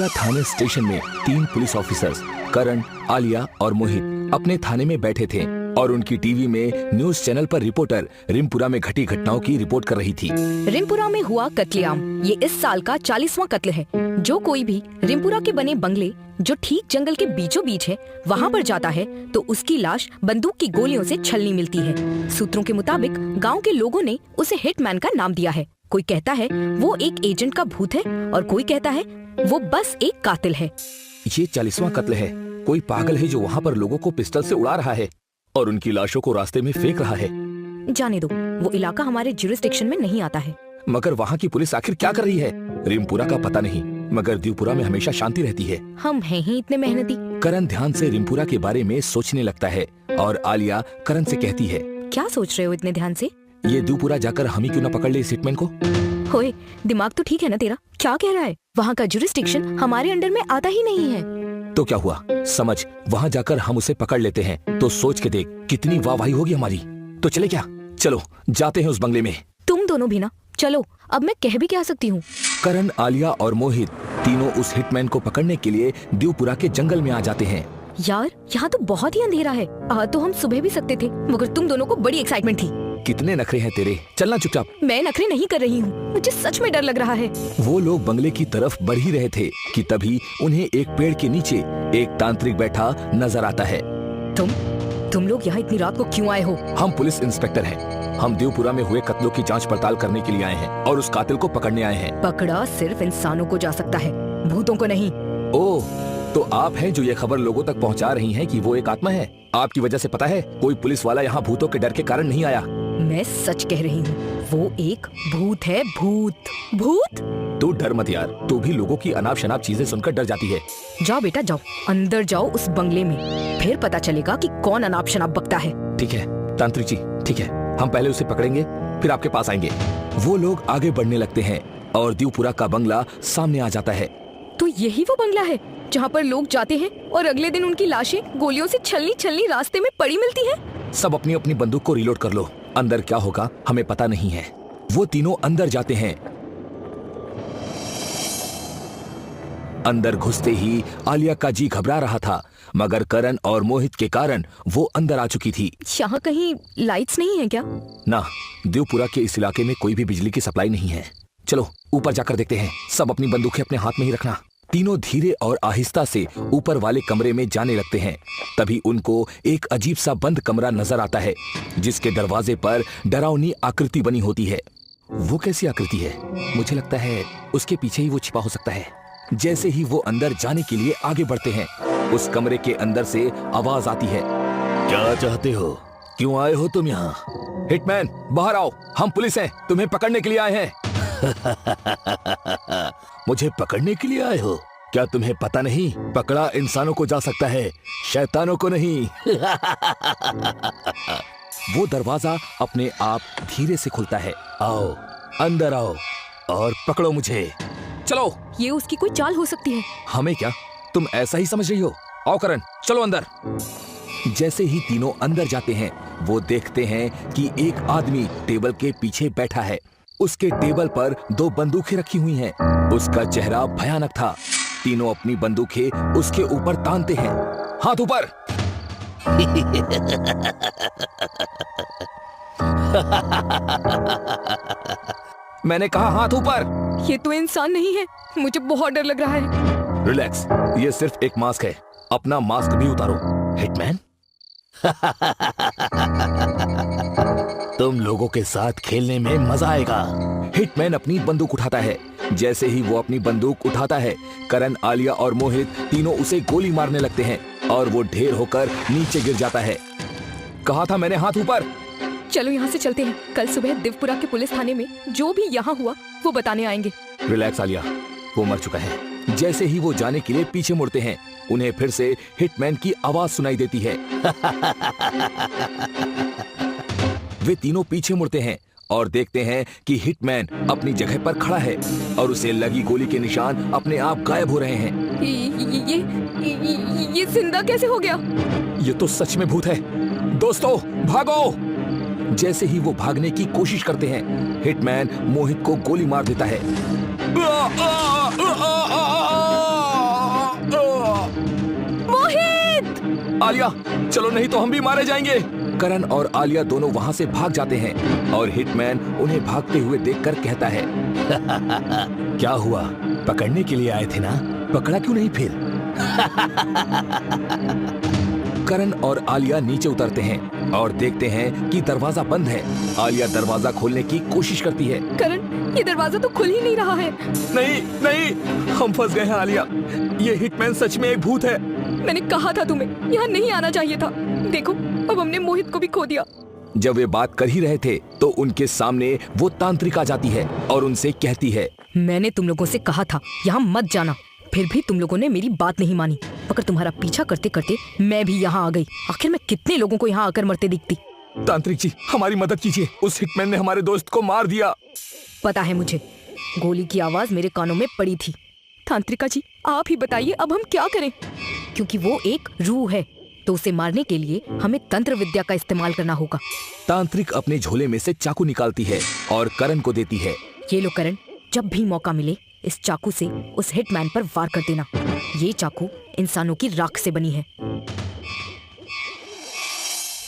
दिलपुरा थाने station में 3 police officers करण, आलिया और मोहित अपने थाने में बैठे थे और उनकी टीवी में न्यूज चैनल पर रिपोर्टर रिमपुरा में घटी घटनाओं की रिपोर्ट कर रही थी। रिमपुरा में हुआ कत्लेआम ये इस साल का 40वां कत्ल है। जो कोई भी रिमपुरा के बने बंगले जो ठीक जंगल के बीचों बीच है वहाँ पर जाता है तो उसकी लाश बंदूक की गोलियों से छलनी मिलती है। सूत्रों के मुताबिक गाँव के लोगों ने उसे हिटमैन का नाम दिया है। कोई कहता है वो एक एजेंट का भूत है और कोई कहता है वो बस एक कातिल है। ये 40वां कत्ल है। कोई पागल है जो वहाँ पर लोगों को पिस्टल से उड़ा रहा है और उनकी लाशों को रास्ते में फेंक रहा है। जाने दो, वो इलाका हमारे ज्यूरिसडिक्शन में नहीं आता है। मगर वहाँ की पुलिस आखिर क्या कर रही है? रिमपुरा का पता नहीं, मगर दिलपुरा में हमेशा शांति रहती है। हम हैं ही इतने मेहनती। करण ध्यान से रिमपुरा के बारे में सोचने लगता है और आलिया करण से कहती है, क्या सोच रहे हो इतने ध्यान से? ये दिलपुरा जाकर हम ही क्यों न पकड़ ले इस हिटमैन को? होए, दिमाग तो ठीक है ना तेरा? क्या कह रहा है? वहाँ का ज्यूरिसडिक्शन हमारे अंडर में आता ही नहीं है। तो क्या हुआ? समझ, वहाँ जाकर हम उसे पकड़ लेते हैं तो सोच के देख कितनी वाहवाही होगी हमारी। तो चले क्या? चलो जाते हैं उस बंगले में। तुम दोनों भी ना चलो, अब मैं कह भी क्या सकती हूँ। करण, आलिया और मोहित तीनों उस हिटमैन को पकड़ने के लिए दिलपुरा के जंगल में आ जाते हैं। यार यहाँ तो बहुत ही अंधेरा है। आ तो हम सुबह भी सकते थे, मगर तुम दोनों को बड़ी एक्साइटमेंट थी। कितने नखरे हैं तेरे, चलना चुपचाप। मैं नखरे नहीं कर रही हूँ, मुझे सच में डर लग रहा है। वो लोग बंगले की तरफ बढ़ ही रहे थे कि तभी उन्हें एक पेड़ के नीचे एक तांत्रिक बैठा नजर आता है। तुम लोग यहाँ इतनी रात को क्यों आए हो? हम पुलिस इंस्पेक्टर हैं। हम दिलपुरा में हुए कत्लों की जांच पड़ताल करने के लिए आए हैं और उस कातिल को पकड़ने आए हैं। पकड़ा सिर्फ इंसानों को जा सकता है, भूतों को नहीं। ओह, तो आप हैं जो ये खबर लोगों तक पहुंचा रही हैं कि वो एक आत्मा है। आपकी वजह से पता है कोई पुलिस वाला यहाँ भूतों के डर के कारण नहीं आया। मैं सच कह रही हूँ, वो एक भूत है। भूत भूत। तू डर मत यार, तू भी लोगों की अनाप शनाप चीजें सुनकर डर जाती है। जाओ बेटा जाओ, अंदर जाओ उस बंगले में, फिर पता चलेगा कि कौन अनाप शनाप बकता है। ठीक है तांत्रिक जी, ठीक है, हम पहले उसे पकड़ेंगे फिर आपके पास आएंगे। वो लोग आगे बढ़ने लगते हैं और दिलपुरा का बंगला सामने आ जाता है। तो यही वो बंगला है जहाँ पर लोग जाते हैं और अगले दिन उनकी लाशें गोलियों से छलनी छलनी रास्ते में पड़ी मिलती है। सब अपनी अपनी बंदूक को रिलोड कर लो, अंदर क्या होगा हमें पता नहीं है। वो तीनों अंदर जाते हैं। अंदर घुसते ही आलिया का जी घबरा रहा था, मगर करण और मोहित के कारण वो अंदर आ चुकी थी। यहाँ कहीं लाइट्स नहीं है क्या? ना, दिलपुरा के इस इलाके में कोई भी बिजली की सप्लाई नहीं है। चलो ऊपर जाकर देखते हैं। सब अपनी बंदूकें अपने हाथ में ही रखना। तीनों धीरे और आहिस्ता से ऊपर वाले कमरे में जाने लगते हैं। तभी उनको एक अजीब सा बंद कमरा नजर आता है जिसके दरवाजे पर डरावनी आकृति बनी होती है। वो कैसी आकृति है? मुझे लगता है उसके पीछे ही वो छिपा हो सकता है। जैसे ही वो अंदर जाने के लिए आगे बढ़ते हैं, उस कमरे के अंदर से आवाज आती है, क्या चाहते हो? क्यों आए हो तुम यहाँ? हिटमैन बाहर आओ, हम पुलिस हैं, तुम्हें पकड़ने के लिए आए हैं। मुझे पकड़ने के लिए आए हो? क्या तुम्हें पता नहीं, पकड़ा इंसानों को जा सकता है, शैतानों को नहीं। वो दरवाजा अपने आप धीरे से खुलता है। आओ अंदर आओ और पकड़ो मुझे। चलो। ये उसकी कोई चाल हो सकती है। हमें क्या, तुम ऐसा ही समझ रही हो? आओ करण, चलो अंदर। जैसे ही तीनों अंदर जाते हैं, वो देखते हैं कि एक आदमी टेबल के पीछे बैठा है। उसके टेबल पर 2 बंदूकें रखी हुई हैं। उसका चेहरा भयानक था। तीनों अपनी बंदूकें उसके ऊपर तानते हैं। हाथ ऊपर। मैंने कहा हाथ ऊपर। ये तो इंसान नहीं है, मुझे बहुत डर लग रहा है। रिलैक्स, ये सिर्फ एक मास्क है। अपना मास्क भी उतारो। हिटमैन, तुम लोगों के साथ खेलने में मजा आएगा। हिटमैन अपनी बंदूक उठाता है। जैसे ही वो अपनी बंदूक उठाता है, करण, आलिया और मोहित तीनों उसे गोली मारने लगते हैं और वो ढेर होकर नीचे गिर जाता है। कहा था मैंने हाथ ऊपर। चलो यहाँ से चलते हैं। कल सुबह दिलपुरा के पुलिस थाने में जो भी यहाँ हुआ वो बताने आएंगे। रिलैक्स आलिया, वो मर चुका है। जैसे ही वो जाने के लिए पीछे मुड़ते हैं, उन्हें फिर से हिटमैन की आवाज सुनाई देती है। वे तीनों पीछे मुड़ते हैं और देखते हैं कि हिटमैन अपनी जगह पर खड़ा है और उसे लगी गोली के निशान अपने आप गायब हो रहे हैं। ये जिंदा कैसे हो गया? ये तो सच में भूत है। दोस्तों भागो! जैसे ही वो भागने की कोशिश करते हैं, हिटमैन मोहित को गोली मार देता है। आलिया चलो, नहीं तो हम भी मारे जाएंगे। करण और आलिया दोनों वहाँ से भाग जाते हैं और हिटमैन उन्हें भागते हुए देखकर कहता है क्या हुआ, पकड़ने के लिए आए थे ना, पकड़ा क्यों नहीं फिर? करण और आलिया नीचे उतरते हैं और देखते हैं कि दरवाजा बंद है। आलिया दरवाजा खोलने की कोशिश करती है। करण, ये दरवाजा तो खुल ही नहीं रहा है। नहीं नहीं, हम फंस गए हैं आलिया, ये हिटमैन सच में एक भूत है। मैंने कहा था तुम्हें यहाँ नहीं आना चाहिए था। देखो, अब हमने मोहित को भी खो दिया। जब वे बात कर ही रहे थे तो उनके सामने वो तांत्रिक आ जाती है और उनसे कहती है, मैंने तुम लोगों से कहा था यहाँ मत जाना, फिर भी तुम लोगों ने मेरी बात नहीं मानी। मगर तुम्हारा पीछा करते करते मैं भी यहाँ आ गई। आखिर मैं कितने लोगों को यहाँ आकर मरते दिखती। तांत्रिक जी, हमारी मदद कीजिए, उस हिटमैन ने हमारे दोस्त को मार दिया। पता है मुझे, गोली की आवाज मेरे कानों में पड़ी थी। तांत्रिका जी, आप ही बताइए अब हम क्या करें, क्योंकि वो एक रूह है, तो उसे मारने के लिए हमें तंत्र विद्या का इस्तेमाल करना होगा। तांत्रिक अपने झोले में से चाकू निकालती है और करण को देती है। ये लो करण, जब भी मौका मिले इस चाकू से उस हिटमैन पर वार कर देना। ये चाकू इंसानों की राख से बनी है।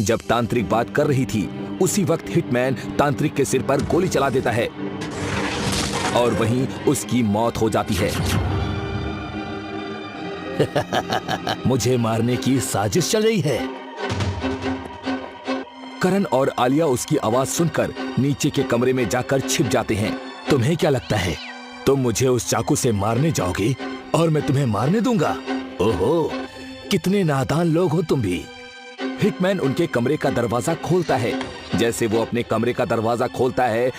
जब तांत्रिक बात कर रही थी उसी वक्त हिटमैन तांत्रिक के सिर पर गोली चला देता है और वहीं उसकी मौत हो जाती है। मुझे मारने की साजिश चल रही है। करण और आलिया उसकी आवाज सुनकर नीचे के कमरे में जाकर छिप जाते हैं। तुम्हें क्या लगता है, तुम मुझे उस चाकू से मारने जाओगे और मैं तुम्हें मारने दूंगा? ओहो, कितने नादान लोग हो तुम भी। हिटमैन उनके कमरे का दरवाजा खोलता है। जैसे वो अपने कमरे का दरवाजा खोलता है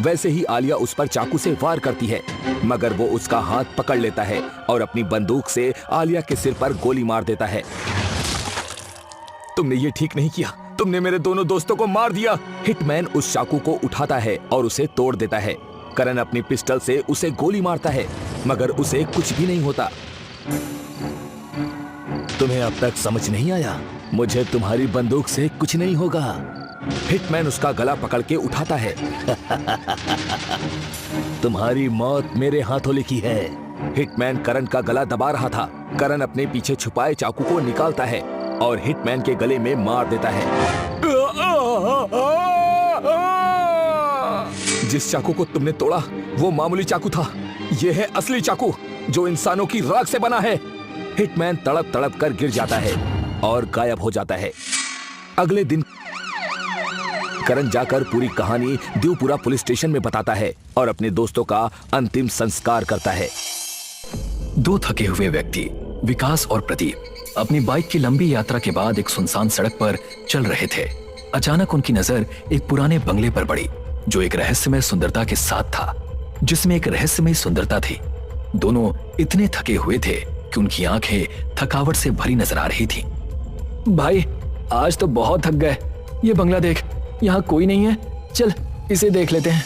वैसे ही आलिया उस पर चाकू से वार करती है, मगर वो उसका हाथ पकड़ लेता है और अपनी बंदूक से आलिया के सिर पर गोली मार देता है। तुमने ये ठीक नहीं किया, तुमने मेरे दोनों दोस्तों को मार दिया। हिटमैन उस चाकू को उठाता है और उसे तोड़ देता है। करण अपनी पिस्टल से उसे गोली मारता है, मगर उसे कुछ भी नहीं होता। तुम्हें अब तक समझ नहीं आया, मुझे तुम्हारी बंदूक से कुछ नहीं होगा। हिटमैन उसका गला पकड़ के उठाता है। तुम्हारी मौत मेरे हाथों लिखी है। हिटमैन करण का गला दबा रहा था। करण अपने पीछे छुपाए चाकू को निकालता है और हिटमैन के गले में मार देता है। जिस चाकू को तुमने तोड़ा वो मामूली चाकू था, यह है असली चाकू जो इंसानों की राख से बना है। हिटमैन तड़प तड़प कर गिर जाता है और गायब हो जाता है। अगले दिन करण जाकर पूरी कहानी देवपुरा पुलिस स्टेशन में बताता है और अपने दोस्तों का अंतिम संस्कार करता है। दो थके हुए व्यक्ति विकास और प्रदीप अपनी बाइक की लंबी यात्रा के बाद एक सुनसान सड़क पर चल रहे थे। अचानक उनकी नजर एक पुराने बंगले पर पड़ी जो एक रहस्यमय सुंदरता के साथ था, जिसमें एक रहस्यमय सुंदरता थी। दोनों इतने थके हुए थे कि उनकी आंखें थकावट से भरी नजर आ रही थी। भाई, आज तो बहुत थक गए। ये बंगला देख, यहाँ कोई नहीं है, चल इसे देख लेते हैं।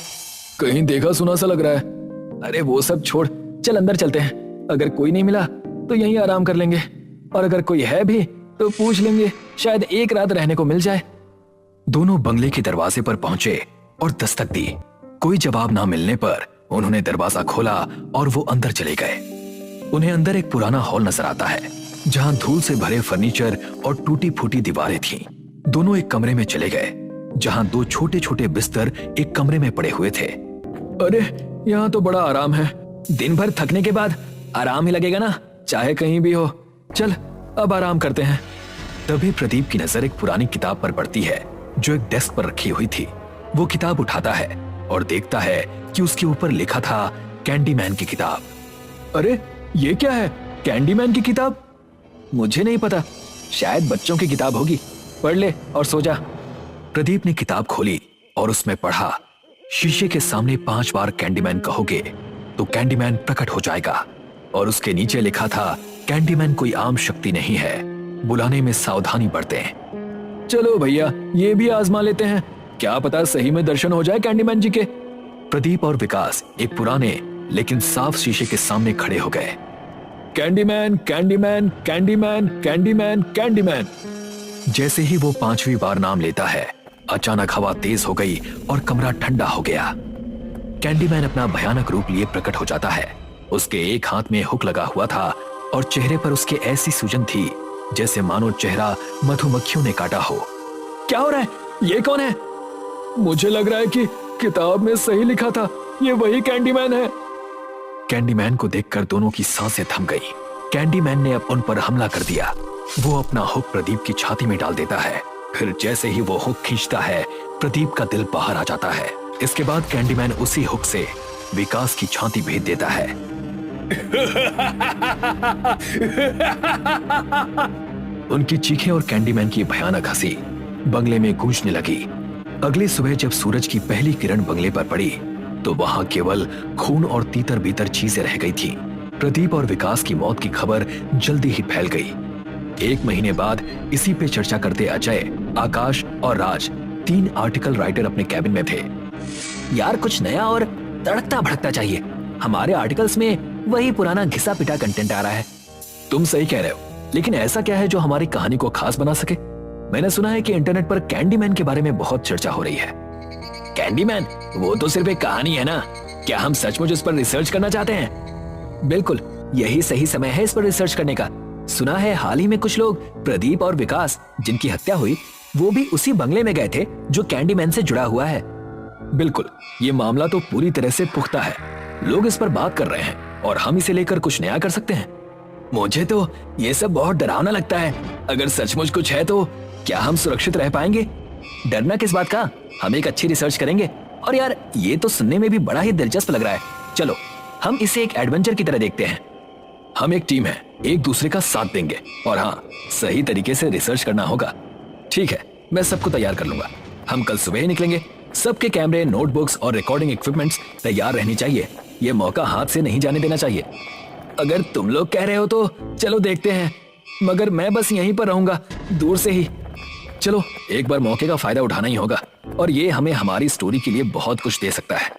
कहीं देखा सुना सा लग रहा है। अरे वो सब छोड़, चल अंदर चलते हैं। अगर कोई नहीं मिला तो यहीं आराम कर लेंगे, और अगर कोई है भी तो पूछ लेंगे, शायद एक रात रहने को मिल जाए। दोनों बंगले के दरवाजे पर पहुंचे और दस्तक दी। कोई जवाब ना मिलने पर उन्होंने दरवाजा खोला और वो अंदर चले गए। उन्हें अंदर एक पुराना हॉल नजर आता है जहां धूल से भरे फर्नीचर और टूटी फूटी दीवारें थीं। दोनों एक कमरे में चले गए जहां दो छोटे छोटे बिस्तर एक कमरे में पड़े हुए थे। अरे यहाँ तो बड़ा आराम है। दिन भर थकने के बाद आराम ही लगेगा ना, चाहे कहीं भी हो। चल अब आराम करते हैं। तभी प्रदीप की नजर एक पुरानी किताब पर पड़ती है जो एक डेस्क पर रखी हुई थी। वो किताब उठाता है और देखता है कि उसके ऊपर लिखा था कैंडीमैन की किताब। अरे ये क्या है, कैंडीमैन की किताब? मुझे नहीं पता, शायद बच्चों की किताब होगी। पढ़ ले और सो जा। प्रदीप ने किताब खोली और उसमें पढ़ा, शीशे के सामने 5 बार कैंडीमैन कहोगे तो कैंडीमैन प्रकट हो जाएगा। और उसके नीचे लिखा था, कैंडीमैन कोई आम शक्ति नहीं है, बुलाने में सावधानी बरतें। चलो भैया, ये भी आजमा लेते हैं, क्या पता सही में दर्शन हो जाए कैंडीमैन जी के। प्रदीप और विकास एक पुराने लेकिन साफ शीशे के सामने खड़े हो गए। Candyman, Candyman, Candyman, Candyman, Candyman. जैसे ही वो 5वीं बार नाम लेता है, अचानक हवा तेज हो गई और कमरा ठंडा हो गया। कैंडीमैन अपना भयानक रूप लिए प्रकट हो जाता है। उसके एक हाथ में हुक लगा हुआ था और चेहरे पर उसके ऐसी सूजन थी जैसे मानो चेहरा मधुमक्खियों ने काटा हो। क्या हो रहा है? ये कौन है? मुझे लग रहा है कि किताब में सही लिखा था, ये वही कैंडीमैन है। कैंडीमैन को देखकर दोनों की सांसें थम गई। कैंडीमैन ने अब उन पर हमला कर दिया। वो अपना हुक प्रदीप की छाती में डाल देता है। फिर जैसे ही वो हुक खींचता है, प्रदीप का दिल बाहर आ जाता है। इसके बाद कैंडीमैन उसी हुक से विकास की छाती भेद देता है। उनकी चीखें और कैंडीमैन की भयानक हंसी बंगले में गूंजने लगी। अगली सुबह जब सूरज की पहली किरण बंगले पर पड़ी तो वहां केवल खून और तीतर बीतर चीजें रह गई थी। प्रदीप और विकास की मौत की खबर जल्दी ही फैल गई। 1 महीने बाद इसी पे चर्चा करते अजय, आकाश और राज 3 आर्टिकल राइटर अपने कैबिन में थे। यार कुछ नया और तड़कता भड़कता चाहिए। हमारे आर्टिकल्स में वही पुराना घिसा पिटा कंटेंट आ रहा है। तुम सही कह रहे हो, लेकिन ऐसा क्या है जो हमारी कहानी को खास बना सके? मैंने सुना है कि इंटरनेट पर कैंडीमैन के बारे में बहुत चर्चा हो रही है। कैंडीमैन? वो तो सिर्फ एक कहानी है ना। क्या हम सचमुच इस पर रिसर्च करना चाहते हैं? बिल्कुल, यही सही समय है इस पर रिसर्च करने का। सुना है हाल ही में कुछ लोग, प्रदीप और विकास जिनकी हत्या हुई, वो भी उसी बंगले में गए थे जो कैंडीमैन से जुड़ा हुआ है। बिल्कुल, ये मामला तो पूरी तरह से पुख्ता है। लोग इस पर बात कर रहे हैं और हम इसे लेकर कुछ नया कर सकते हैं। मुझे तो ये सब बहुत डरावना लगता है। अगर सचमुच कुछ है तो क्या हम सुरक्षित रह पाएंगे? डरना किस बात का? हम एक अच्छी रिसर्च करेंगे। और यार, ये तो सुनने में भी बड़ा ही दिलचस्प लग रहा है। चलो हम इसे एक एडवेंचर की तरह देखते हैं। हम एक टीम है, एक दूसरे का साथ देंगे और हाँ, सही तरीके से रिसर्च करना होगा। ठीक है, मैं सबको तैयार कर लूंगा। हम कल सुबह ही निकलेंगे। सबके कैमरे, नोटबुक्स और रिकॉर्डिंग इक्विपमेंट्स तैयार रहनी चाहिए। ये मौका हाथ से नहीं जाने देना चाहिए। अगर तुम लोग कह रहे हो तो चलो देखते हैं, मगर मैं बस यहीं पर रहूंगा, दूर से ही। चलो, एक बार मौके का फायदा उठाना ही होगा और ये हमें हमारी स्टोरी के लिए बहुत कुछ दे सकता है।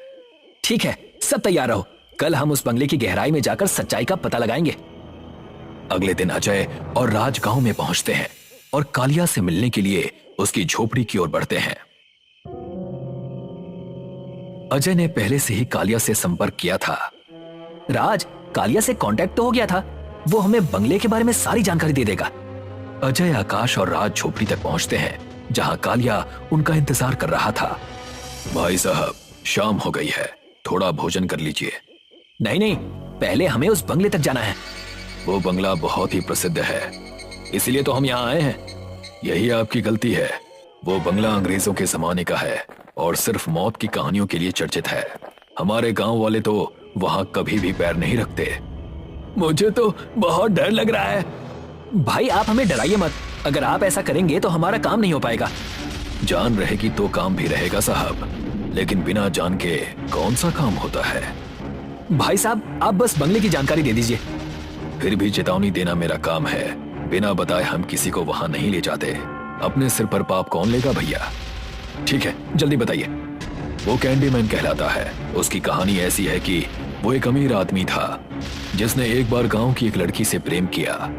ठीक है, सब तैयार रहो। कल हम उस बंगले की गहराई में जाकर सच्चाई का पता लगाएंगे। अगले दिन अजय और राज गांव में पहुंचते हैं और कालिया से मिलने के लिए उसकी झोपड़ी की ओर बढ़ते हैं। अजय ने पहले से ही कालिया से संपर्क किया था। राज, कालिया से कांटेक्ट तो हो गया था। वो हमें बंगले के बारे में सारी जानकारी दे देगा। अजय, आकाश और राज झोपड़ी तक पहुंचते हैं जहां कालिया उनका इंतजार कर रहा था। भाई साहब, शाम हो गई है, थोड़ा भोजन कर लीजिए। नहीं नहीं, पहले हमें उस बंगले तक जाना है। वो बंगला बहुत ही प्रसिद्ध है, इसलिए तो हम यहाँ आए हैं। यही आपकी गलती है। वो बंगला अंग्रेजों के जमाने का है और सिर्फ मौत की कहानियों के लिए चर्चित है। हमारे गांव वाले तो वहां कभी भी पैर नहीं रखते। मुझे तो बहुत डर लग रहा है। भाई, आप हमें डराइए मत। अगर आप ऐसा करेंगे तो हमारा काम नहीं हो पाएगा। जान रहेगी तो काम भी रहेगा साहब, लेकिन बिना जान के कौन सा काम होता है? भाई साहब, आप बस बंगले की जानकारी दे दीजिए। फिर भी चेतावनी देना मेरा काम है। बिना बताए हम किसी को वहां नहीं ले जाते। अपने सिर पर पाप कौन लेगा भैया? ठीक है, जल्दी बताइए। वो कैंडीमैन कहलाता है। उसकी कहानी ऐसी है कि वो एक अमीर आदमी था जिसने एक बार गांव की एक लड़की से प्रेम किया।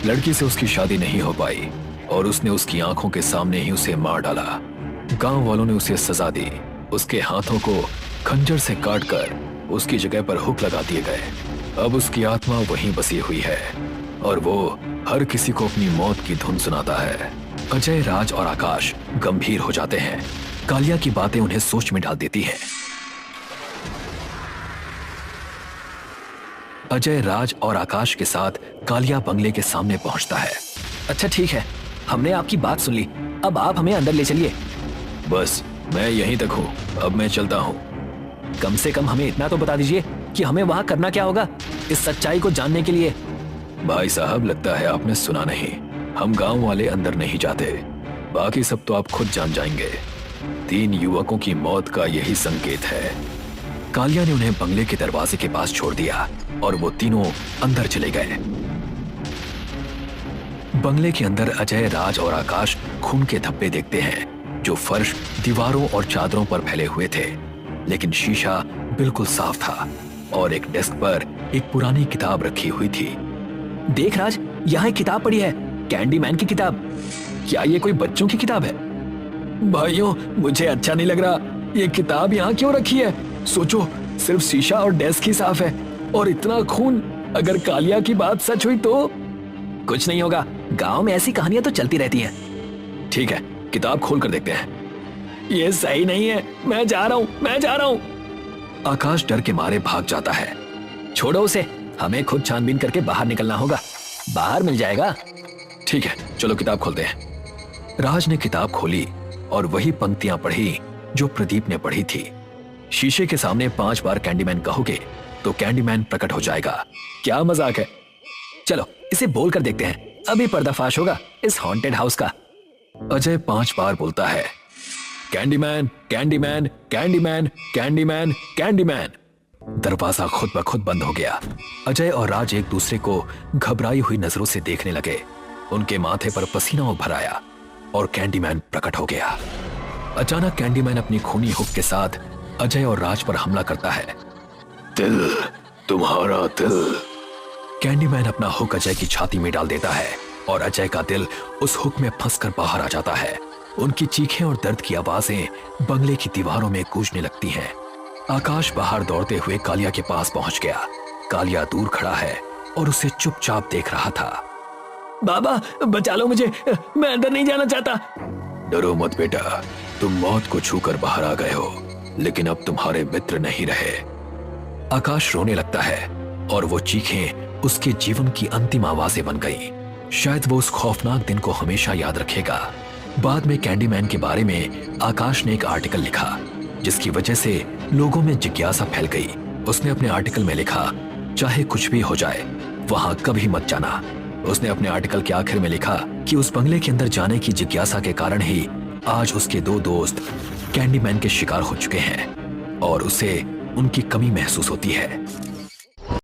लड़की से उसकी शादी नहीं हो पाई और उसने उसकी आंखों के सामने ही उसे मार डाला। गांव वालों ने उसे सजा दी। उसके हाथों को खंजर से काटकर उसकी जगह पर हुक लगा दिए गए। अब उसकी आत्मा वहीं बसी हुई है और वो हर किसी को अपनी मौत की धुन सुनाता है। अजय, राज और आकाश गंभीर हो जाते हैं। कालिया की बातें उन्हें सोच में डाल देती हैं। अजय, राज और आकाश के साथ कालिया बंगले के सामने पहुंचता है। अच्छा ठीक है, हमने आपकी बात सुन ली। अब आप हमें अंदर ले चलिए। बस मैं यहीं तक हूँ, अब मैं चलता हूँ। कम से कम हमें इतना तो बता दीजिए कि हमें वहां करना क्या होगा इस सच्चाई को जानने के लिए। भाई साहब, लगता है आपने सुना नहीं। हम गांव वाले अंदर नहीं जाते, बाकी सब तो आप खुद जान जाएंगे। 3 युवकों की मौत का यही संकेत है। कालिया ने उन्हें बंगले के दरवाजे के पास छोड़ दिया और वो तीनों अंदर चले गए। बंगले के अंदर अजय, राज और आकाश खून के धब्बे देखते हैं जो फर्श, दीवारों और चादरों पर फैले हुए थे, लेकिन शीशा बिल्कुल साफ था और एक डेस्क पर एक पुरानी किताब रखी हुई थी। देख राज, यहाँ एक किताब पड़ी है, कैंडीमैन की किताब। क्या ये कोई बच्चों की किताब है? भाइयों, मुझे अच्छा नहीं लग रहा। ये किताब यहाँ क्यों रखी है? सोचो, सिर्फ शीशा और डेस्क ही साफ है और इतना खून। अगर कालिया की बात सच हुई तो? कुछ नहीं होगा, गांव में ऐसी कहानियां तो चलती रहती हैं। ठीक है, किताब खोल कर देखते हैं। ये सही नहीं है, मैं जा रहा हूँ। आकाश डर के मारे भाग जाता है। छोड़ो उसे, हमें खुद छानबीन करके बाहर निकलना होगा, बाहर मिल जाएगा। ठीक है, चलो किताब खोलते हैं। राज ने किताब खोली और वही पंक्तियां पढ़ी जो प्रदीप ने पढ़ी थी। शीशे के सामने 5 बार कैंडीमैन कहोगे तो कैंडीमैन प्रकट हो जाएगा। क्या मजाक है, चलो इसे बोल कर देखते हैं, अभी पर्दाफाश होगा इस हॉन्टेड हाउस का। अजय 5 बार बोलता है, Candyman, Candyman, Candyman, Candyman, Candyman. दरवाजा खुद ब खुद बंद हो गया। अजय और राज एक दूसरे को घबराई हुई नजरों से देखने लगे। उनके माथे पर पसीना उभर आया और कैंडीमैन प्रकट हो गया। अचानक कैंडीमैन अपनी खूनी हुक के साथ अजय और राज पर हमला करता है। दिल, तुम्हारा दिल। कैंडीमैन अपना हुक अजय की छाती में डाल देता है और अजय का दिल उस हुक में फंसकर बाहर आ जाता है। उनकी चीखें और दर्द की आवाजें बंगले की दीवारों में गूंजने लगती हैं। आकाश बाहर दौड़ते हुए कालिया के पास पहुंच गया। कालिया दूर खड़ा है और उसे चुपचाप देख रहा था। बाबा बचा लो मुझे, मैं अंदर नहीं जाना चाहता। डरो मत बेटा, तुम मौत को छूकर बाहर आ गए हो, लेकिन अब तुम्हारे मित्र नहीं रहे। आकाश रोने लगता है और वो चीखें उसके जीवन की अंतिम आवाजें बन गई। शायद वो उस खौफनाक दिन को हमेशा याद रखेगा। बाद में कैंडीमैन के बारे में आकाश ने एक आर्टिकल लिखा, जिसकी वजह से लोगों में जिज्ञासा फैल गई। उसने अपने आर्टिकल में लिखा, चाहे कुछ भी हो जाए वहां कभी मत जाना। उसने अपने आर्टिकल के आखिर में लिखा कि उस बंगले के अंदर जाने की जिज्ञासा के कारण ही आज उसके 2 दोस्त कैंडीमैन के शिकार हो चुके हैं और उसे उनकी कमी महसूस होती है।